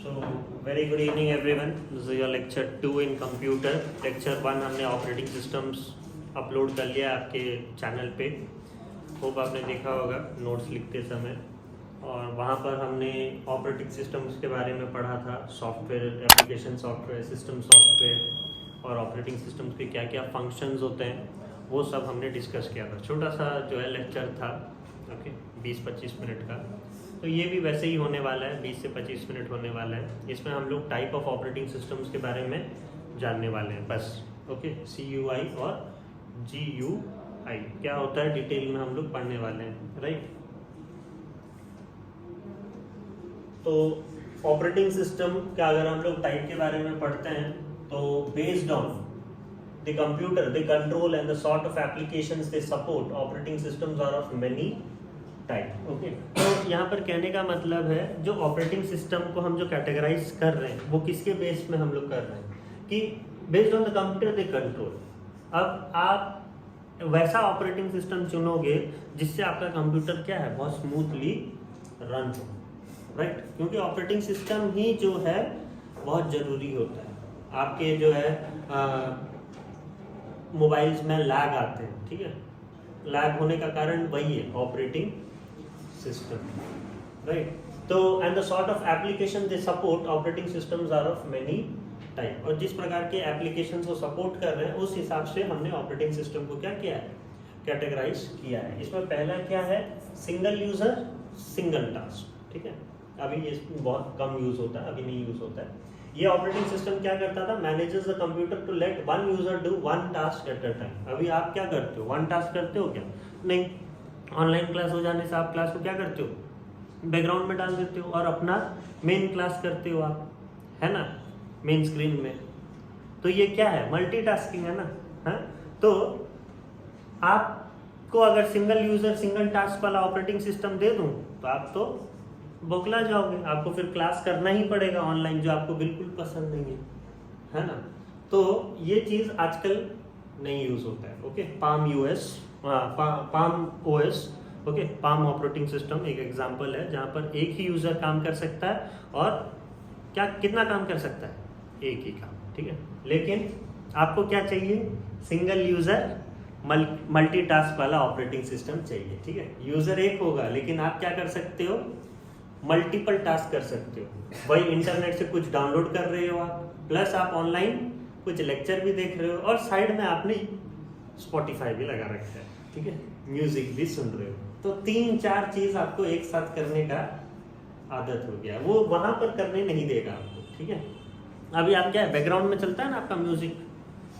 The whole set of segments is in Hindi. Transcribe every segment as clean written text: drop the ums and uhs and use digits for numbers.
So very good evening everyone. This is your lecture 2 in computer. Lecture 1 हमने ऑपरेटिंग सिस्टम्स अपलोड कर लिया आपके चैनल पे. होप आपने देखा होगा नोट्स लिखते समय. और वहाँ पर हमने ऑपरेटिंग सिस्टम्स के बारे में पढ़ा था. Software, application software, system software और ऑपरेटिंग सिस्टम्स के क्या क्या फंक्शंस होते हैं वो सब हमने डिस्कस किया था. छोटा सा जो है लेक्चर था. ओके 20-25 मिनट का. तो ये भी वैसे ही होने वाला है. 20 से 25 मिनट होने वाला है. इसमें हम लोग टाइप ऑफ ऑपरेटिंग सिस्टम्स के बारे में जानने वाले हैं बस. ओके CUI और GUI क्या होता है डिटेल में हम लोग पढ़ने वाले हैं. राइट. तो ऑपरेटिंग सिस्टम का अगर हम लोग टाइप के बारे में पढ़ते हैं तो based on the computer the control and the sort of applications they support operating systems are of many type. Okay तो यहाँ पर कहने का मतलब है जो ऑपरेटिंग सिस्टम को हम जो कैटेगराइज कर रहे हैं वो किसके बेस में हम लोग कर रहे हैं कि based on the computer they control. अब आप वैसा ऑपरेटिंग सिस्टम चुनोगे जिससे आपका कंप्यूटर क्या है बहुत स्मूथली रन हो. राइट. क्योंकि ऑपरेटिंग सिस्टम ही जो है बहुत ज़रूरी होता है. आपके जो है मोबाइल्स में लैग आते हैं. ठीक है. लैग होने का कारण वही है ऑपरेटिंग सिस्टम. राइट. तो and the sort of application they support operating systems are of many type. और जिस प्रकार के एप्लीकेशन को सपोर्ट कर रहे हैं उस हिसाब से हमने ऑपरेटिंग सिस्टम को क्या किया है कैटेगराइज किया है. इसमें पहला क्या है सिंगल यूजर सिंगल टास्क. ठीक है. अभी ये बहुत कम यूज होता है. अभी नहीं यूज होता है. ये ऑपरेटिंग सिस्टम क्या करता था manages the computer to let one user do one task at a time. अभी आप क्या करते हो वन टास्क करते हो क्या नहीं. ऑनलाइन क्लास हो जाने से आप क्लास को क्या करते हो बैकग्राउंड में डाल देते हो और अपना मेन क्लास करते हो आप. है ना मेन स्क्रीन में. तो ये क्या है मल्टीटास्किंग है ना. है तो आपको अगर सिंगल यूजर सिंगल टास्क वाला ऑपरेटिंग सिस्टम दे दूं तो आप तो बौखला जाओगे. आपको फिर क्लास करना ही पड़ेगा ऑनलाइन जो आपको बिल्कुल पसंद नहीं है ना. तो ये चीज़ आजकल नहीं यूज होता है. Okay palm OS okay palm operating system एक एग्जांपल है जहाँ पर एक ही यूज़र काम कर सकता है और क्या कितना काम कर सकता है एक ही काम. ठीक है. लेकिन आपको क्या चाहिए सिंगल यूज़र मल्टीटास्क वाला ऑपरेटिंग सिस्टम चाहिए. ठीक है. यूज़र एक होगा लेकिन आप क्या कर सकते हो मल्टीपल टास्क कर सकते हो. वही इंटरनेट से कुछ डाउनलोड कर रहे हो आप प्लस आप ऑनलाइन कुछ लेक्चर भी देख रहे हो और साइड में आपने स्पॉटिफाई भी लगा रखा है. ठीक है. म्यूजिक भी सुन रहे हो. तो 3-4 चीज आपको एक साथ करने का आदत हो गया. वो वहां पर करने नहीं देगा आपको. ठीक है. अभी आप क्या है बैकग्राउंड में चलता है ना आपका म्यूजिक.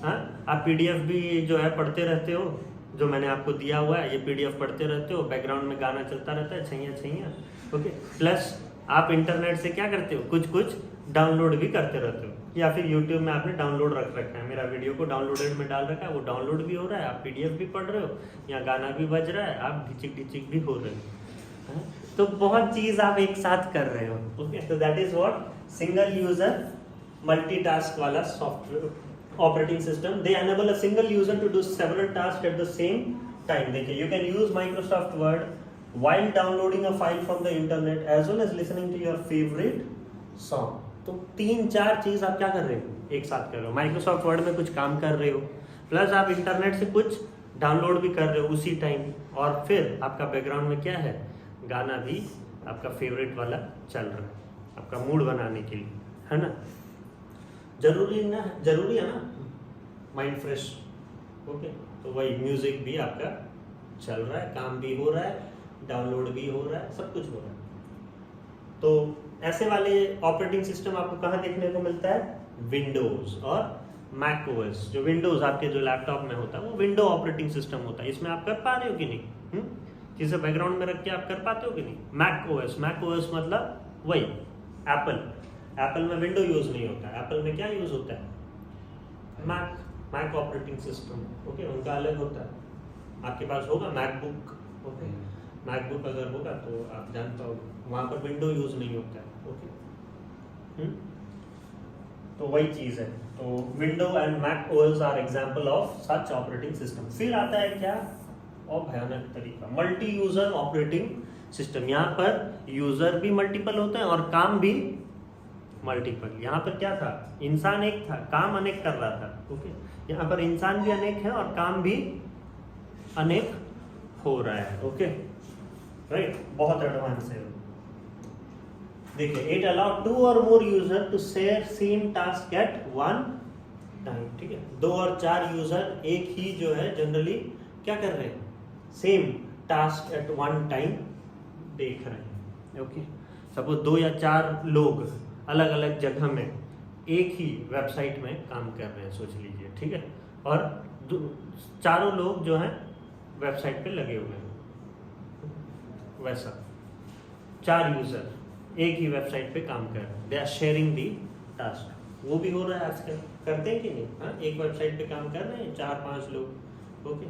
हाँ आप PDF भी जो है पढ़ते रहते हो जो मैंने आपको दिया हुआ है. ये PDF पढ़ते रहते हो बैकग्राउंड में गाना चलता रहता है छैया छैया. ओके प्लस आप इंटरनेट से क्या करते हो कुछ डाउनलोड भी करते रहते हो या फिर YouTube में आपने डाउनलोड रख रखा है. मेरा वीडियो को डाउनलोडेड में डाल रखा है वो डाउनलोड भी हो रहा है. आप PDF भी पढ़ रहे हो यहाँ गाना भी बज रहा है आप ढिचिक भी हो रहे हो. तो बहुत चीज़ आप एक साथ कर रहे हो. ओके तो that is what single user multitask वाला software operating system. They enable a single user to do several task at the same time. देखिए you can use Microsoft Word while downloading a file from the internet as well as listening to your favorite song. तो 3-4 चीज आप क्या कर रहे हो एक साथ कर रहे हो. माइक्रोसॉफ्ट वर्ड में कुछ काम कर रहे हो प्लस आप इंटरनेट से कुछ डाउनलोड भी कर रहे हो उसी टाइम और फिर आपका बैकग्राउंड में क्या है गाना भी आपका फेवरेट वाला चल रहा है आपका मूड बनाने के लिए. है ना. जरूरी है ना माइंड फ्रेश. ओके तो वही म्यूजिक भी आपका चल रहा है काम भी हो रहा है डाउनलोड भी हो रहा है सब कुछ हो रहा है. तो ऐसे वाले ऑपरेटिंग सिस्टम आपको कहाँ देखने को मिलता है विंडोज और मैक OS. जो विंडोज आपके जो लैपटॉप में होता है वो विंडो ऑपरेटिंग सिस्टम होता है. इसमें आप कर पा रहे हो कि नहीं जिसे बैकग्राउंड में रख के आप कर पाते हो कि नहीं. मैक OS मतलब वही एप्पल में विंडो यूज नहीं होता है. एप्पल में क्या यूज होता है मैक ऑपरेटिंग सिस्टम. ओके उनका अलग होता है. आपके पास होगा मैकबुक. ओके मैकबुक अगर होगा तो आप जान पाओगे वहाँ पर विंडो यूज नहीं होता है. ओके तो वही चीज़ है. तो window and Mac OS are example of such operating system. फिर आता है क्या और भयानक तरीका मल्टी यूजर ऑपरेटिंग सिस्टम. यहाँ पर यूजर भी मल्टीपल होते हैं और काम भी मल्टीपल। यहाँ पर क्या था, इंसान एक था, काम अनेक कर रहा था। ओके, यहाँ पर इंसान भी अनेक है और काम भी अनेक हो रहा है। ओके राइट, बहुत एडवांस है। देखिए, इट अलाउ 2 और more user to share same task at one time. ठीक है, 2 और 4 यूजर एक ही जो है जनरली क्या कर रहे हैं, same task at one time देख रहे हैं। ओके, सपोज 2 या 4 लोग अलग अलग जगह में एक ही वेबसाइट में काम कर रहे हैं, सोच लीजिए। ठीक है, और चारों लोग जो हैं वेबसाइट पे लगे हुए हैं, वैसा 4 यूजर एक ही वेबसाइट पे काम कर रहे हैं, they are sharing the task. वो भी हो रहा है आजकल, करते हैं कि नहीं? हाँ, एक वेबसाइट पे काम कर रहे हैं 4-5 लोग। ओके,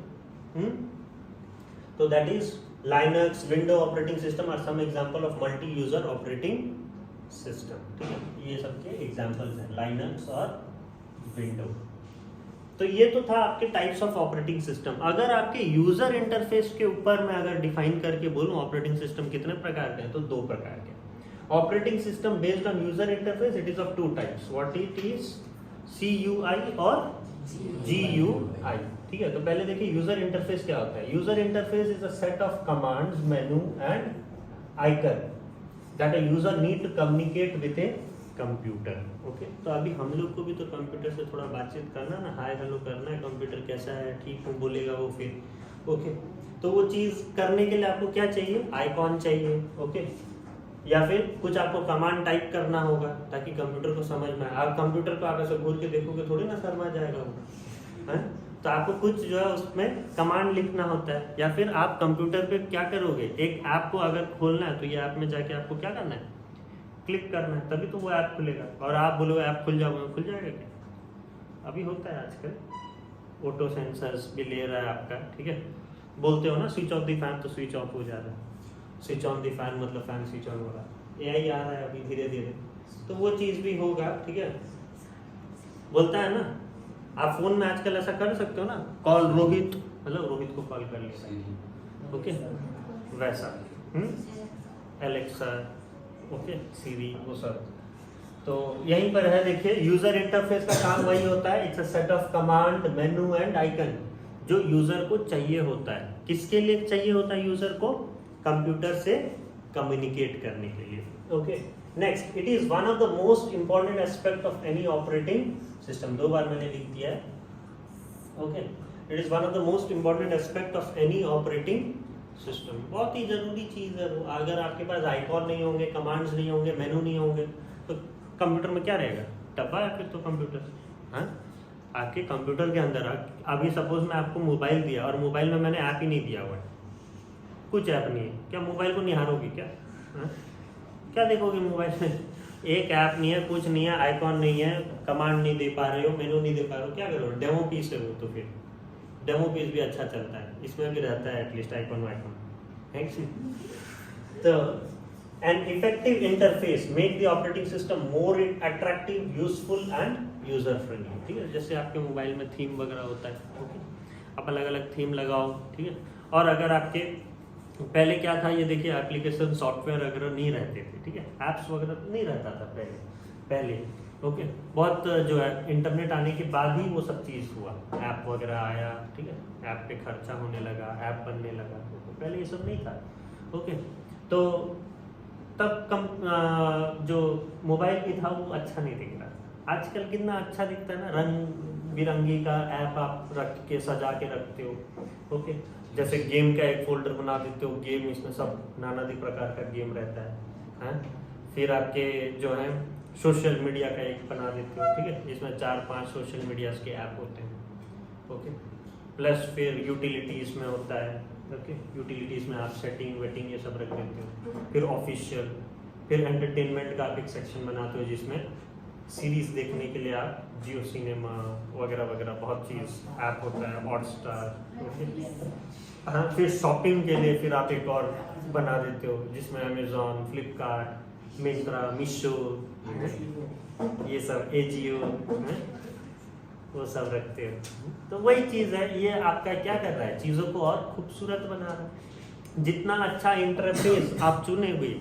तो that is Linux, Windows operating system are some example of multi user operating system. ठीक है, ये सबके एग्जांपल्स हैं, Linux और Windows। तो ये तो था आपके टाइप्स ऑफ ऑपरेटिंग सिस्टम। अगर आपके यूजर इंटरफेस के ऊपर मैं अगर डिफाइन करके बोलूं ऑपरेटिंग सिस्टम कितने प्रकार के हैं, तो 2 प्रकार के। Operating system based on user interface, it is of 2 types. What it is? CUI और GUI। ठीक है, तो पहले देखिए यूजर इंटरफेस क्या होता है। User interface is a set of commands, menu and icon that a user need to communicate with a computer. Okay, तो अभी हम लोग को भी तो कंप्यूटर से थोड़ा बातचीत करना ना, हाय हेलो करना है, कंप्यूटर कैसा है, ठीक हूँ बोलेगा वो फिर। ओके, तो वो चीज़ करने के लिए आपको क्या चाहिए, आइकॉन चाहिए। ओके, या फिर कुछ आपको कमांड टाइप करना होगा ताकि कंप्यूटर को समझ में आए। आप कंप्यूटर को आप ऐसे घूर के देखोगे थोड़ी ना शर्मा जाएगा वो, है? तो आपको कुछ जो है उसमें कमांड लिखना होता है, या फिर आप कंप्यूटर पे क्या करोगे, एक ऐप को अगर खोलना है तो ये ऐप में जाके आपको क्या करना है, क्लिक करना है, तभी तो वो ऐप खुलेगा। और आप बोलोगे ऐप खुल जाओगे, खुल जाएगा क्या? अभी होता है आजकल, ऑटो सेंसर्स भी ले रहा है आपका। ठीक है, बोलते हो ना स्विच ऑफ द फैन, तो स्विच ऑफ हो जा रहा है। स्विच ऑन द फैन मतलब फैन स्विच ऑन हो रहा है। AI आ रहा है अभी धीरे धीरे, तो वो चीज़ भी होगा। ठीक है, बोलता है ना, आप फोन में आजकल ऐसा कर सकते हो ना, कॉल रोहित, मतलब रोहित को कॉल कर लिया। ओके, वैसा एलेक्सा, ओके, सीरी, वो सब। तो यहीं पर है, देखिए यूजर इंटरफेस का काम वही होता है, it's a set of command, menu and icon जो यूजर को चाहिए होता है। किसके लिए चाहिए होता है यूजर को? कंप्यूटर से कम्युनिकेट करने के लिए। Okay, next, it is one of the most important aspect of any operating system. 2 बार मैंने लिख दिया है। Okay, it is one of the most important aspect of any operating system. बहुत ही जरूरी चीज है वो। अगर आपके पास आइकॉन नहीं होंगे, कमांड्स नहीं होंगे, मेनू नहीं होंगे, तो कंप्यूटर में क्या रहेगा, डब्बा है फिर तो कंप्यूटर। हाँ, आपके कंप्यूटर के अंदर अभी सपोज मैं आपको मोबाइल दिया और मोबाइल में मैंने ऐप ही नहीं दिया हुआ है, कुछ ऐप नहीं है, क्या मोबाइल को निहारोगे क्या? हाँ? क्या देखोगे मोबाइल में? एक ऐप नहीं है, कुछ नहीं है, आइकॉन नहीं है, कमांड नहीं दे पा रहे हो, मेनू नहीं दे पा रहे हो, क्या करोगे? डेमो पीस है वो, तो फिर डेमो पीस भी अच्छा चलता है, इसमें भी रहता है एटलीस्ट आइकॉन वाइकॉन, है कि? तो an effective interface make the operating system more attractive, useful and user friendly. ठीक है, जैसे आपके मोबाइल में थीम वगैरह होता है। ओके, आप अलग अलग थीम लगाओ। ठीक है, और अगर आपके पहले क्या था, ये देखिए एप्लीकेशन सॉफ्टवेयर वगैरह नहीं रहते थे। ठीक है, ऐप्स वगैरह नहीं रहता था पहले। ओके, बहुत जो है इंटरनेट आने के बाद ही वो सब चीज़ हुआ, ऐप वगैरह आया। ठीक है, ऐप पे खर्चा होने लगा, ऐप बनने लगा, तो पहले ये सब नहीं था। ओके, तो तब जो मोबाइल भी था वो अच्छा नहीं दिख रहा। आजकल कितना अच्छा दिखता है ना, रंग बिरंगी का ऐप आप रख के सजा के रखते हो। ओके, जैसे गेम का एक फोल्डर बना देते हो, गेम, इसमें सब नाना प्रकार का गेम रहता है। फिर आपके जो है सोशल मीडिया का एक बना देते हो। ठीक है, इसमें 4-5 सोशल मीडियाज के ऐप होते हैं। ओके, प्लस फिर यूटिलिटीज में होता है। ओके, यूटिलिटीज में आप सेटिंग वेटिंग ये सब रख देते हो। फिर ऑफिशियल, फिर एंटरटेनमेंट का आप एक सेक्शन बनाते हो जिसमें सीरीज देखने के लिए आप जियो सिनेमा वगैरह वगैरह बहुत चीज़ ऐप होता है, हॉटस्टार। ओके, हाँ, फिर शॉपिंग के लिए फिर आप एक और बना देते हो जिसमें अमेजोन, फ्लिपकार्ट, मिंत्रा, मीशो, ये सब, एजियो, वो सब रखते हो। तो वही चीज़ है, ये आपका क्या कर रहा है, चीज़ों को और खूबसूरत बना रहा है। जितना अच्छा इंटरफेस आप चुने हुए,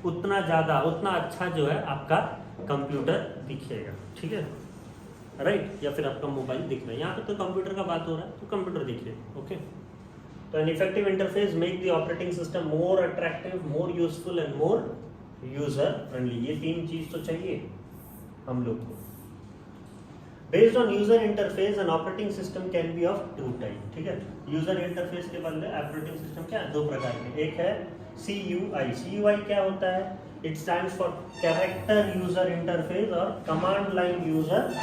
उतना ज़्यादा उतना अच्छा जो है आपका कंप्यूटर दिखेगा, ठीक है, राइट। या फिर आपका मोबाइल दिख रहा है, यहाँ पे तो कंप्यूटर का बात हो रहा है तो कंप्यूटर दिखेगा, ओके। तो an effective interface make the operating system more attractive, more useful and more user friendly. ये 3 चीज तो चाहिए हम लोग को। Based on user interface and operating system can be of 2 type, ठीक है। यूजर इंटरफेस के बदले ऑपरेटिंग सिस्टम क्या है, 2 प्रकार के। एक है CUI। CUI क्या होता है? It stands for character user interface और command line user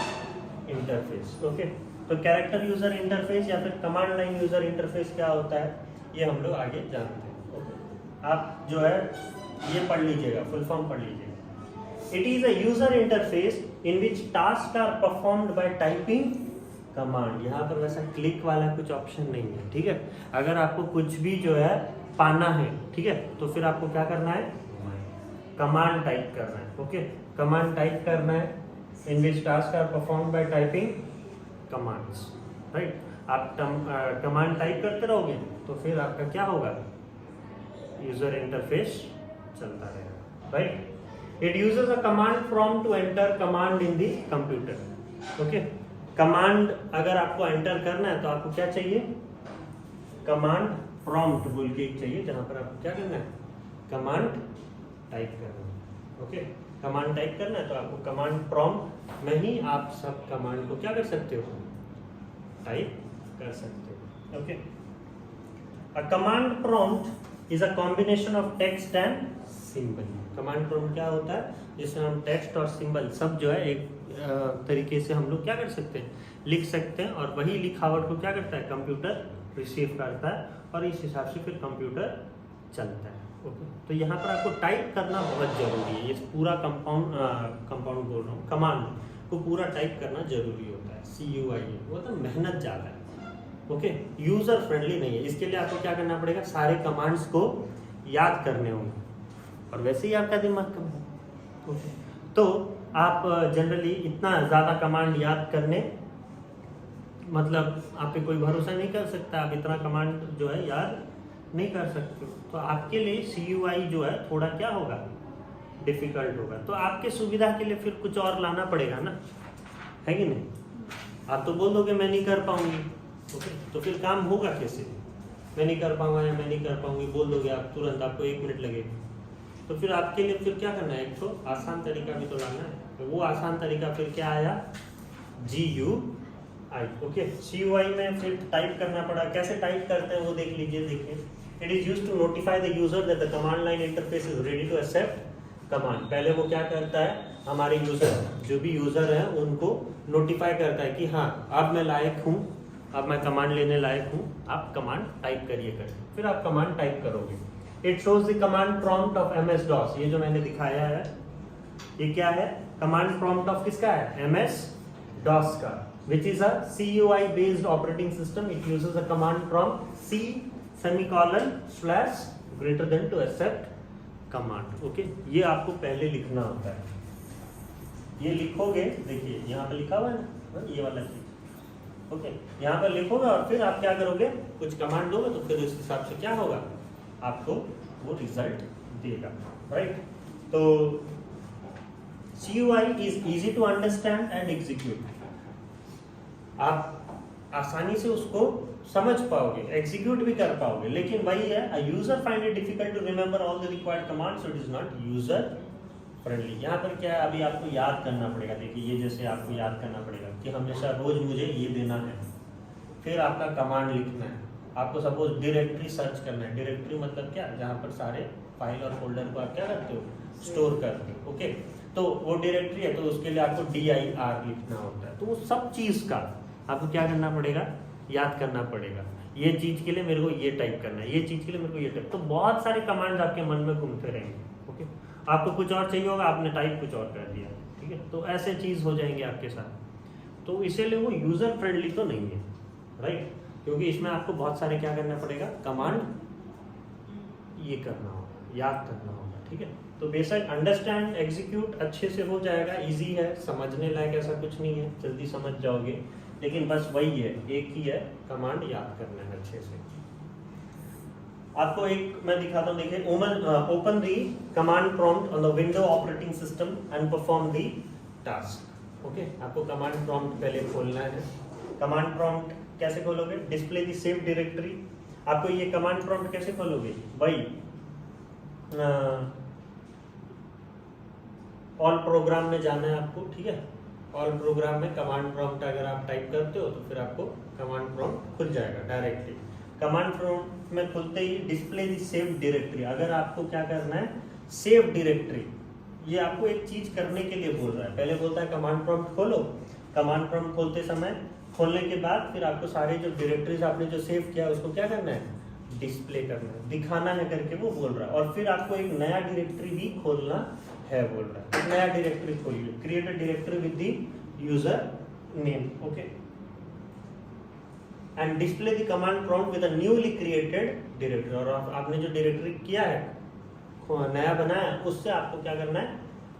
interface, okay. तो कैरेक्टर यूजर इंटरफेस या फिर कमांड लाइन यूजर इंटरफेस क्या होता है, ये हम लोग आगे जानते हैं, ओके। आप जो है ये पढ़ लीजिएगा, फुल फॉर्म पढ़ लीजिएगा। It is a user interface in which tasks are performed by typing command। यहाँ पर वैसा क्लिक वाला कुछ ऑप्शन नहीं है, ठीक है। अगर आपको कुछ भी जो है पाना है, ठीक है, तो फिर आपको क्या करना है, कमांड टाइप करना है, ओके। कमांड टाइप करना है in which tasks are performed by typing commands, right. आप कमांड टाइप करते रहोगे तो फिर आपका क्या होगा, यूजर इंटरफेस चलता रहेगा, right. It uses a command prompt to enter command in the computer, okay। Command अगर आपको एंटर करना है तो आपको क्या चाहिए, कमांड प्रॉम्प्ट बोल के एक चाहिए, जहां पर आपको क्या करना है, कमांड टाइप करना है, ओके। कमांड टाइप करना है तो आपको कमांड प्रॉम्प्ट में ही आप सब कमांड को क्या कर सकते हो, टाइप कर सकते हो, okay. A command prompt is a combination of text and symbol। Command prompt क्या होता है, जिसमें हम टेक्स्ट और सिंबल सब जो है एक तरीके से हम लोग क्या कर सकते हैं, लिख सकते हैं, और वही लिखावट को क्या करता है, कंप्यूटर रिसीव करता है और इस हिसाब से फिर कंप्यूटर चलता है, ओके। तो यहाँ पर आपको टाइप करना बहुत जरूरी है, ये पूरा कंपाउंड बोल रहा हूँ, कमांड को पूरा टाइप करना जरूरी होता है। CUI वो तो मेहनत ज़्यादा है, ओके, यूजर फ्रेंडली नहीं है। इसके लिए आपको क्या करना पड़ेगा, सारे कमांड्स को याद करने होंगे, और वैसे ही आपका दिमाग कम है, ओके। तो आप जनरली इतना ज़्यादा कमांड याद करने, मतलब आप पे कोई भरोसा नहीं कर सकता, आप इतना कमांड जो है याद नहीं कर सकते, तो आपके लिए CUI जो है थोड़ा क्या होगा, डिफिकल्ट होगा। तो आपके सुविधा के लिए फिर कुछ और लाना पड़ेगा ना, है कि नहीं। आप तो बोल दोगे मैं नहीं कर पाऊंगी, ओके, तो फिर काम होगा कैसे, मैं नहीं कर पाऊंगा या मैं नहीं कर पाऊंगी बोल दोगे आप तुरंत, आपको 1 मिनट लगेगा। तो फिर आपके लिए फिर क्या करना है, एक तो आसान तरीका भी तो लाना है, तो वो आसान तरीका फिर क्या आया, GUI, ओके। CUI में फिर टाइप करना पड़ा, कैसे टाइप करते हैं वो देख लीजिए, देखिए। It is used to notify the user that the command line interface is ready to accept command. पहले वो क्या करता है, हमारे यूजर जो भी यूजर है उनको नोटिफाई करता है कि हाँ अब मैं लायक हूँ, अब मैं कमांड लेने लायक हूँ, आप कमांड टाइप करिए कर, फिर आप कमांड टाइप करोगे। It shows the command prompt of MS DOS। ये जो मैंने दिखाया है ये क्या है, कमांड प्रॉम्प्ट ऑफ किसका है, MS DOS का, which is a CUI based operating system। It uses a command prompt C // greater than to accept command, okay। ये आपको पहले लिखना होता है, ये लिखोगे, देखिए यहाँ पे लिखा हुआ है ना, ये वाला चीज, ओके। यहाँ पर लिखोगे और फिर आप क्या करोगे, कुछ कमांड दोगे तो फिर उस हिसाब से क्या होगा, आपको वो रिजल्ट देगा, राइट। तो CUI is easy to understand and execute. आप आसानी से उसको समझ पाओगे, एग्जीक्यूट भी कर पाओगे, लेकिन वही है, a user find it difficult to remember all the required commands, so it is not user friendly। यहाँ पर क्या है, अभी आपको याद करना पड़ेगा, देखिए ये जैसे आपको याद करना पड़ेगा कि हमेशा रोज मुझे ये देना है, फिर आपका कमांड लिखना है। आपको सपोज डायरेक्टरी सर्च करना है, डायरेक्टरी मतलब क्या, जहाँ पर सारे फाइल और फोल्डर को आप क्या करते हो, स्टोर करते हो, ओके। तो वो डायरेक्टरी है तो उसके लिए आपको DIR लिखना होता है, तो वो सब चीज़ का आपको क्या करना पड़ेगा, याद करना पड़ेगा। ये चीज़ के लिए मेरे को ये टाइप करना है, ये चीज़ के लिए मेरे को ये टाइप, तो बहुत सारे कमांड्स आपके मन में घूमते रहेंगे, ओके। आपको कुछ और चाहिए होगा, आपने टाइप कुछ और कर दिया, ठीक है, तो ऐसे चीज़ हो जाएंगे आपके साथ। तो इसीलिए वो यूज़र फ्रेंडली तो नहीं है, राइट, क्योंकि इसमें आपको बहुत सारे क्या करना पड़ेगा, कमांड ये करना होगा, याद करना होगा, ठीक है। तो बेसिक अंडरस्टैंड एग्जीक्यूट अच्छे से हो जाएगा, इजी है, समझने लायक ऐसा कुछ नहीं है, जल्दी समझ जाओगे, लेकिन बस वही है, एक ही है, कमांड याद करना है अच्छे से। आपको एक मैं दिखाता हूँ, देखिए open the command prompt on the window operating system and perform the task. Okay, आपको कमांड प्रॉम्प्ट पहले खोलना है। कमांड प्रॉम्प्ट कैसे खोलोगे? डिस्प्ले दी सेव डायरेक्टरी। आपको ये कमांड प्रॉम्प्ट कैसे खोलोगे भाई? ऑल प्रोग्राम में जाना है आपको, ठीक है। ऑल प्रोग्राम में कमांड प्रॉम्प्ट अगर आप टाइप करते हो तो फिर आपको कमांड प्रॉम्प्ट खुल जाएगा डायरेक्टली। कमांड प्रॉम्प्ट में खुलते ही डिस्प्ले दी सेव डायरेक्टरी। अगर आपको क्या करना है, सेव डायरेक्टरी, ये आपको एक चीज करने के लिए बोल रहा है। पहले बोलता है कमांड प्रॉम्प्ट खोलो। कमांड प्रॉम्प्ट खोलते समय, खोलने के बाद फिर आपको सारे जो डायरेक्टरीज आपने जो सेव किया उसको क्या करना है, डिस्प्ले करना है, दिखाना है करके वो बोल रहा है। और फिर आपको एक नया डायरेक्टरी भी खोलना है बोल रहा है। एक नया डायरेक्टरी खोलिए, create a directory with the user name. Okay, and display the command prompt with a newly created directory. और आपने जो डायरेक्टरी किया है, नया बनाया, उससे आपको क्या करना है,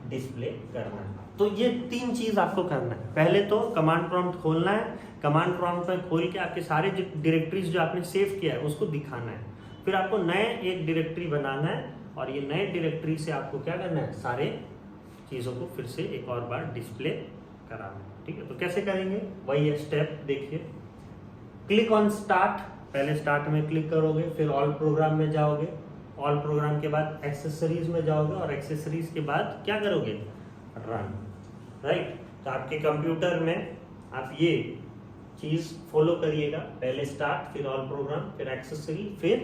डिस्प्ले करना है। तो ये 3 चीज आपको करना है। पहले तो कमांड प्रॉम्प्ट खोलना है, कमांड प्रॉम्प्ट में खोल के आपके सारे डायरेक्टरीज जो आपने सेव किया है उसको दिखाना है। फिर आपको नए एक डायरेक्टरी बनाना है और ये नए डायरेक्टरी से आपको क्या करना है, सारे चीज़ों को फिर से एक और बार डिस्प्ले कराना है। ठीक है, तो कैसे करेंगे वही स्टेप देखिए। क्लिक ऑन स्टार्ट, पहले स्टार्ट में क्लिक करोगे, फिर ऑल प्रोग्राम में जाओगे, ऑल प्रोग्राम के बाद एक्सेसरीज में जाओगे और एक्सेसरीज के बाद क्या करोगे, रन। राइट, तो आपके कंप्यूटर में आप ये चीज फॉलो करिएगा। पहले स्टार्ट, फिर ऑल प्रोग्राम, फिर एक्सेसरी, फिर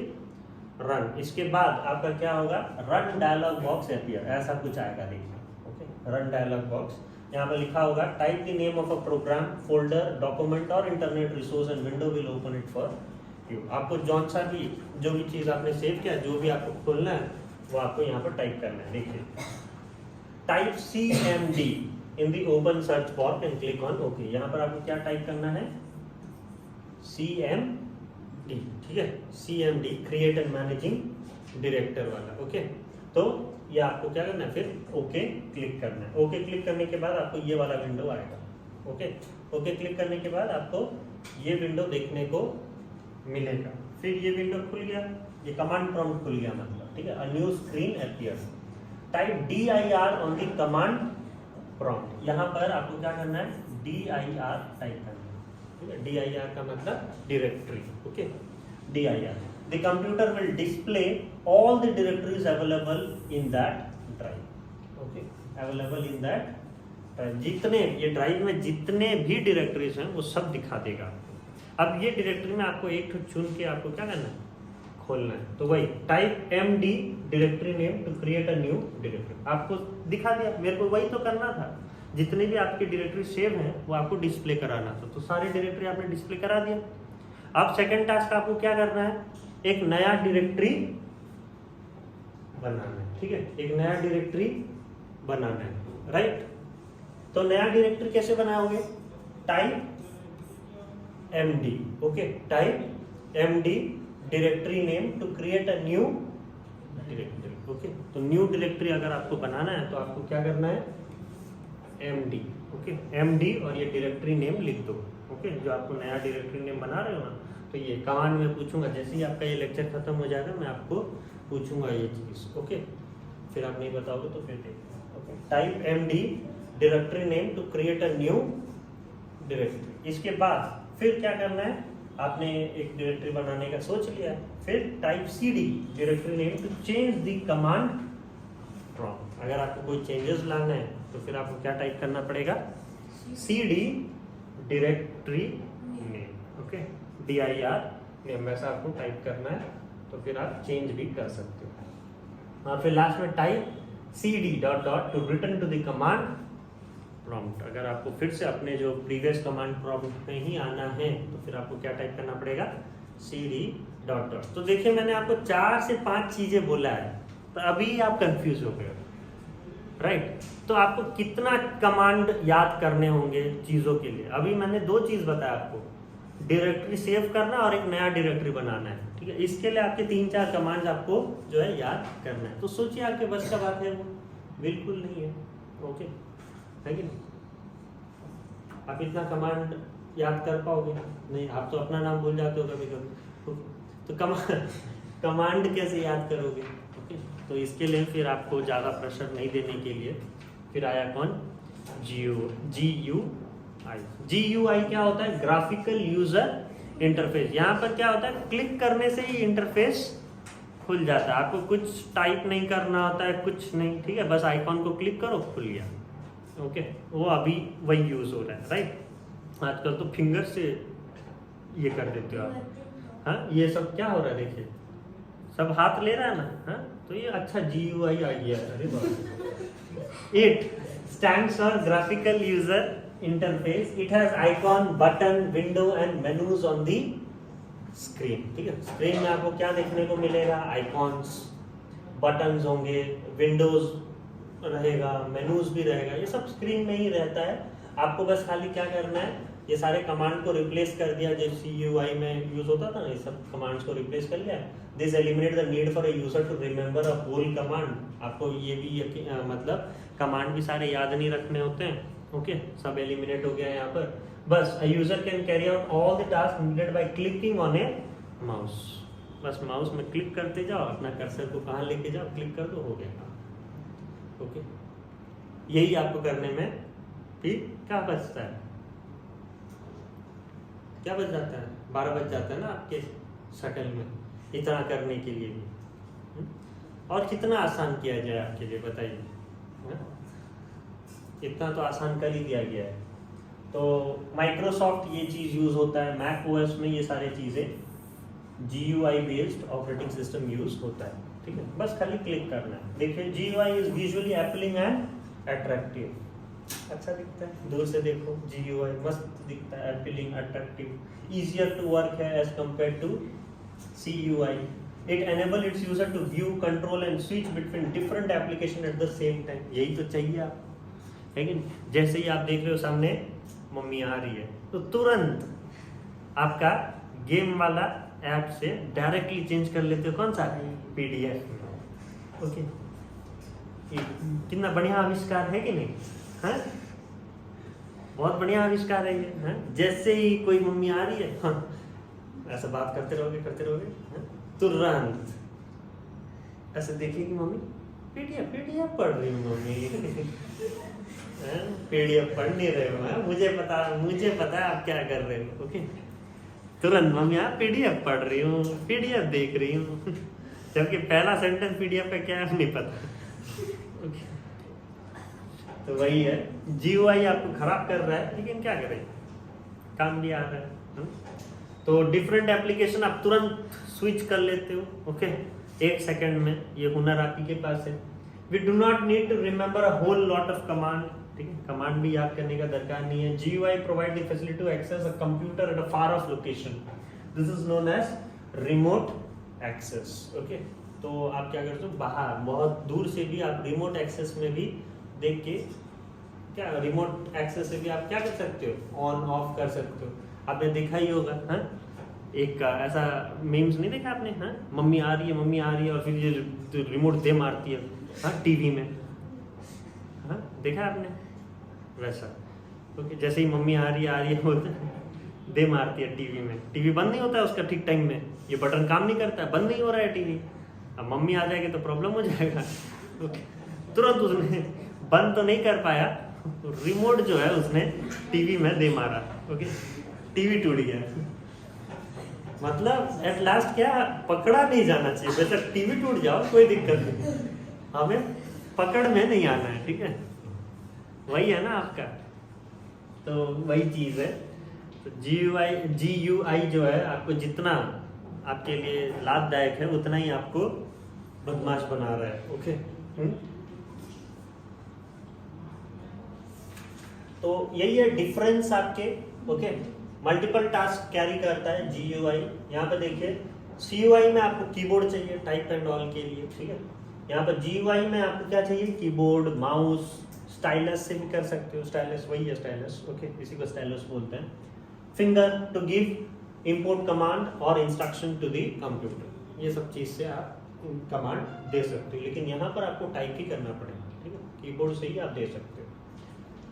रन। इसके बाद आपका क्या होगा, रन डायलॉग बॉक्स अपीयर, ऐसा कुछ आएगा देखिए। ओके, रन डायलॉग बॉक्स, यहाँ पर लिखा होगा type the name of a program, folder, document और internet resource and window will open it for you. आपको जौन सा भी जो भी चीज आपने सेव किया, जो भी आपको खोलना है वो आपको यहाँ पर टाइप करना है। देखिए, type CMD in the open search box and click on okay. यहाँ पर आपको क्या टाइप करना है, CMD, ठीक है, CMD create and managing director वाला। ओके, तो ये आपको क्या करना है, फिर ओके क्लिक करना है। ओके क्लिक करने के बाद आपको ये वाला विंडो आएगा। ओके, ओके क्लिक करने के बाद आपको ये विंडो देखने को मिलेगा। फिर ये विंडो खुल गया, ये कमांड प्रॉम्प्ट खुल गया मतलब, ठीक है। A new screen appears, type DIR on the command prompt. यहाँ पर आपको क्या करना है, DIR टाइप करना है, ठीक है। DIR का मतलब directory. Okay, DIR, the computer will display all the directories available in that drive. Okay, available in that drive, जितने ये ड्राइव में जितने भी डायरेक्टरीज हैं वो सब दिखा देगा। अब ये डायरेक्टरी में आपको एक तो चुन के आपको क्या करना है, खोलना है। तो वही type MD directory name to create a new directory, आपको दिखा दिया। मेरे को वही तो करना था, जितने भी आपकी डायरेक्टरी सेव हैं वो आपको डिस्प्ले कराना था, तो सारी डायरेक्टरी आपने डिस्प्ले करा दिया। अब सेकंड टास्क आपको क्या करना है, एक नया डायरेक्टरी बनाना है। ठीक है, एक नया डायरेक्टरी बनाना है। राइट, तो नया डायरेक्टरी कैसे बनाओगे, type MD। Okay, type MD directory name to create a new directory. Okay, तो न्यू डायरेक्टरी अगर आपको बनाना है तो आपको क्या करना है, MD। ओके, MD और ये डायरेक्टरी नेम लिख दो। ओके, जो आपको नया डायरेक्टरी नेम बना रहे हो ना, तो ये कमांड में पूछूंगा, जैसे ही आपका ये लेक्चर खत्म हो जाएगा मैं आपको पूछूंगा ये चीज। ओके, फिर आप नहीं बताओगे तो फिर देखो। Okay, type MD directory name to create a new directory. इसके बाद फिर क्या करना है, आपने एक डायरेक्टरी बनाने का सोच लिया, फिर type CD directory name to change the command prompt. अगर आपको कोई चेंजेस लाना है तो फिर आपको क्या टाइप करना पड़ेगा, CD directory name. Okay, DIR name वैसा आपको टाइप करना है, तो फिर आप चेंज भी कर सकते हो। और फिर लास्ट में type CD dot dot to return to the command prompt. अगर आपको फिर से अपने जो प्रीवियस कमांड प्रॉम्प्ट में ही आना है तो फिर आपको क्या टाइप करना पड़ेगा, CD डॉट डॉट। तो देखिए मैंने आपको 4 से 5 चीजें बोला है, तो अभी आप कंफ्यूज हो गए। राइट, तो आपको कितना कमांड याद करने होंगे चीजों के लिए। अभी मैंने 2 चीज बताया आपको, डायरेक्टरी सेव करना और एक नया डायरेक्टरी बनाना है। ठीक है, इसके लिए आपके 3-4 कमांड आपको जो है याद करना है। तो सोचिए आपके बस का बात है वो, बिल्कुल नहीं है। ओके, है कि नहीं, आप इतना कमांड याद कर पाओगे नहीं, आप तो अपना नाम भूल जाते हो कभी कभी। तो कमांड कैसे याद करोगे? ओके, तो इसके लिए फिर आपको ज़्यादा प्रेशर नहीं देने के लिए फिर आया कौन? GUI क्या होता है? Graphical user interface. यहाँ पर क्या होता है, क्लिक करने से ही इंटरफेस खुल जाता है, आपको कुछ टाइप नहीं करना होता है, कुछ नहीं, ठीक है, बस आइकॉन को क्लिक करो, खुल गया। ओके, वो अभी वही यूज हो रहा है, राइट। आजकल तो फिंगर से ये कर देते हो आप। हाँ, ये सब क्या हो रहा है देखिए, सब हाथ ले रहा है ना। हाँ, तो ये अच्छा GUI आ गया है। अरे बाप। 8 stands for graphical user interface. It has icon, button, window and menus on the screen. ठीक है, स्क्रीन में आपको क्या देखने को मिलेगा? आइकॉन्स, बटन्स होंगे, विंडोज रहेगा, मेनूज भी रहेगा, ये सब स्क्रीन में ही रहता है। आपको बस खाली क्या करना है, ये सारे कमांड को रिप्लेस कर दिया जो CUI में यूज होता था ना, ये सब कमांड्स को रिप्लेस कर लिया। This eliminate the need for a user to remember a whole command. आपको ये भी मतलब कमांड भी सारे याद नहीं रखने होते हैं। ओके, सब एलिमिनेट हो गया यहाँ पर। बस a user can carry out all the task needed by clicking on A mouse. बस माउस में क्लिक करते जाओ, अपना कर्सर को कहाँ लेके जाओ, क्लिक कर दो, हो गया। ओके, यही आपको करने में फिर क्या बचता है? क्या बच जाता है? 12 बच जाता है ना आपके शटल में, इतना करने के लिए भी। और कितना आसान किया जाए आपके लिए, बताइए। इतना तो आसान कर ही दिया गया है। तो माइक्रोसॉफ्ट ये चीज़ यूज़ होता है, मैक OS में ये सारी चीज़ें GUI based operating system use होता है। ठीक है, बस खाली क्लिक करना है। देखिए, GUI is visually appealing and attractive. अच्छा दिखता है, दूर से देखो GUI मस्त दिखता है, appealing, attractive, easier to work है as compare to CUI। It enable its user to view, control and switch between different application at the same time. यही तो चाहिए आप, है कि नहीं? जैसे ही आप देख रहे हो सामने मम्मी आ रही है, तो तुरंत आपका गेम वाला ऐप से डायरेक्टली चेंज कर लेते हो कौन सा? PDF। ओके, कितना बढ़िया आविष्कार है कि नहीं? हाँ, बहुत बढ़िया आविष्कार है ये। हाँ? जैसे ही कोई मम्मी आ रही है, हाँ, ऐसा बात करते रहोगे, हाँ? तुरंत ऐसे देखिए कि मम्मी PDF पढ़ रही हूँ मम्मी। PDF पढ़ नहीं रहे हो? हाँ? मुझे पता है आप क्या कर रहे हो। ओके, तुरंत मम्मी आप PDF पढ़ रही हूँ, PDF देख रही हूँ, जबकि पहला सेंटेंस PDF पे क्या है नहीं पता। ओके, तो वही है, GUI आपको खराब कर रहा है, लेकिन क्या करें, काम भी आ रहा है। तो डिफरेंट एप्लीकेशन आप तुरंत स्विच कर लेते हो। ओके, 1 सेकंड में, ये हुनर आप ही के पास है। We do not need to remember a whole lot of command. ठीक है, कमांड भी याद करने का दरकार नहीं है। GUI provide the facility to access a computer at a far of location. This is known as remote access. Okay, तो आप क्या करते हो, बाहर बहुत दूर से भी आप रिमोट एक्सेस में भी देख के, क्या रिमोट एक्सेस से भी आप क्या कर सकते हो, ऑन ऑफ कर सकते हो। आपने देखा ही होगा, हाँ, एक ऐसा मीम्स नहीं देखा आपने? हाँ, मम्मी आ रही है और फिर ये रिमोट दे मारती है, हाँ, TV में। हाँ, देखा आपने? वैसा। ओके, जैसे ही मम्मी आ रही है बोलते दे मारती है TV में। TV बंद नहीं होता है उसका ठीक टाइम में, ये बटन काम नहीं करता है, बंद नहीं हो रहा है TV। अब मम्मी आ जाएगी तो प्रॉब्लम हो जाएगा। ओके, तुरंत उसने बंद तो नहीं कर पाया, रिमोट जो है उसने TV में दे मारा। ओके, TV टूट गया। मतलब एट लास्ट क्या, पकड़ा नहीं जाना चाहिए। वैसे TV टूट जाओ कोई दिक्कत नहीं, हमें पकड़ में नहीं आना है। ठीक है, वही है ना आपका, तो वही चीज है। तो GUI जो है आपको जितना आपके लिए लाभदायक है, उतना ही आपको बदमाश बना रहा है। ओके, तो यही है डिफरेंस आपके। ओके, मल्टीपल टास्क कैरी करता है GUI। यहाँ पे देखिए, CUI में आपको कीबोर्ड चाहिए टाइप एंड ऑल के लिए। ठीक है, यहाँ पर GUI में आपको क्या चाहिए, कीबोर्ड, माउस, स्टाइलस से भी कर सकते हो। स्टाइलस वही है, स्टाइलस। ओके, इसी को स्टाइलस बोलते हैं। Finger to give import command और इंस्ट्रक्शन टू द कंप्यूटर, ये सब चीज से आप कमांड दे सकते हो, लेकिन यहाँ पर आपको टाइप ही करना पड़ेगा। ठीक है, कीबोर्ड से ही आप दे सकते हो।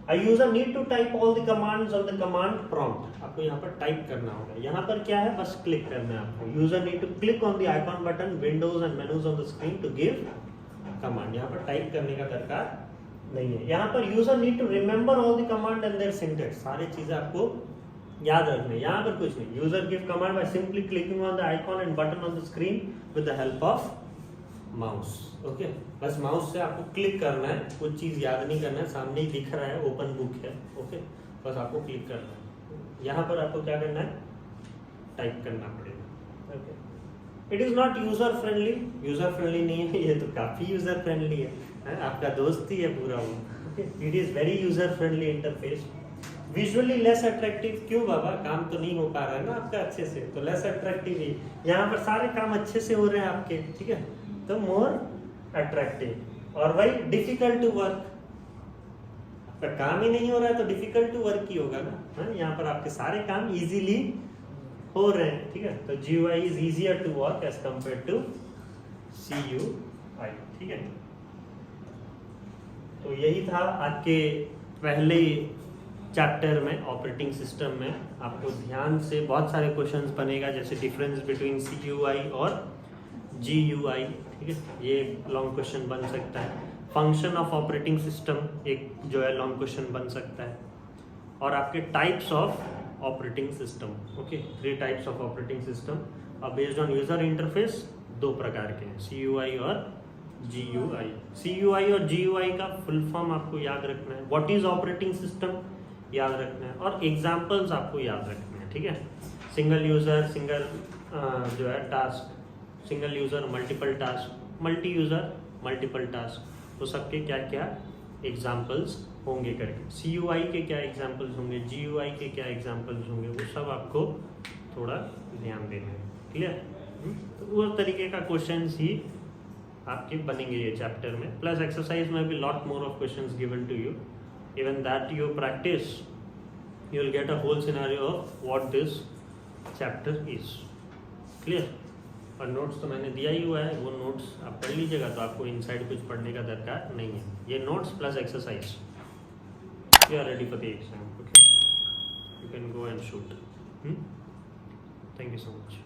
A user need to type all the commands on the command prompt. आपको यहाँ पर टाइप करना होगा. यहाँ पर क्या है, बस क्लिक करना है आपको. User need to click on the icon button, windows and menus on the screen to give command. यहाँ पर टाइप करने का दरकार नहीं है. यहाँ पर user need to remember all the command and their syntax. सारी चीजें आपको याद रखना है. यहाँ पर कुछ नहीं. User give command by simply clicking on the icon and button on the screen with the help of mouse. Okay, बस माउस से आपको क्लिक करना है, कुछ चीज़ याद नहीं करना है. सामने ही दिख रहा है, ओपन बुक है. ओके, बस आपको क्लिक करना है. यहाँ पर आपको क्या करना है, टाइप करना पड़ेगा. Okay, it is not user friendly. User friendly नहीं है, ये तो काफ़ी यूज़र फ्रेंडली है, आपका दोस्त ही है पूरा वो. Okay, it is very user friendly interface. Visually less attractive. क्यों बाबा, काम तो नहीं हो पा रहा है ना आपका अच्छे से, तो लेस अट्रैक्टिव ही. यहाँ पर सारे काम अच्छे से हो रहे हैं आपके, ठीक है, तो मोर अट्रैक्टिव. और वही डिफिकल्ट टू वर्क, आपका काम ही नहीं हो रहा है तो डिफिकल्ट टू वर्क ही होगा ना. यहाँ पर आपके सारे काम इजीली हो रहे हैं, ठीक है. तो GUI is easier to work as compare to CUI, ठीक है. तो यही था आज के पहले चैप्टर में, ऑपरेटिंग सिस्टम में. आपको ध्यान से बहुत सारे क्वेश्चंस बनेगा, जैसे डिफरेंस बिटवीन CUI और GUI, ठीक है, ये लॉन्ग क्वेश्चन बन सकता है. फंक्शन ऑफ ऑपरेटिंग सिस्टम एक जो है लॉन्ग क्वेश्चन बन सकता है. और आपके types of operating system. Okay, 3 types of operating system और बेस्ड ऑन यूजर इंटरफेस 2 प्रकार के हैं, CUI और GUI. CUI और GUI का फुल फॉर्म आपको याद रखना है. व्हाट इज ऑपरेटिंग सिस्टम याद रखना है, और एग्जाम्पल्स आपको याद रखना है, ठीक है. सिंगल यूजर, सिंगल जो है task, single user multiple task, multi user multiple task, तो सबके क्या क्या एग्जाम्पल्स होंगे करके. CUI के क्या एग्जाम्पल्स होंगे, GUI के क्या एग्जाम्पल्स होंगे, वो सब आपको थोड़ा ध्यान देना है. क्लियर. तो वो तरीके का क्वेश्चंस ही आपके बनेंगे ये चैप्टर में. प्लस एक्सरसाइज में भी lot more of questions given to you. Even that you practice, you will get a whole scenario of what this chapter is. Clear. और नोट्स तो मैंने दिया ही हुआ है, वो नोट्स आप पढ़ लीजिएगा, तो आपको इनसाइड कुछ पढ़ने का दरकार नहीं है. ये notes plus exercise, you are ready for the exam. Okay, you can go and shoot. Thank you so much.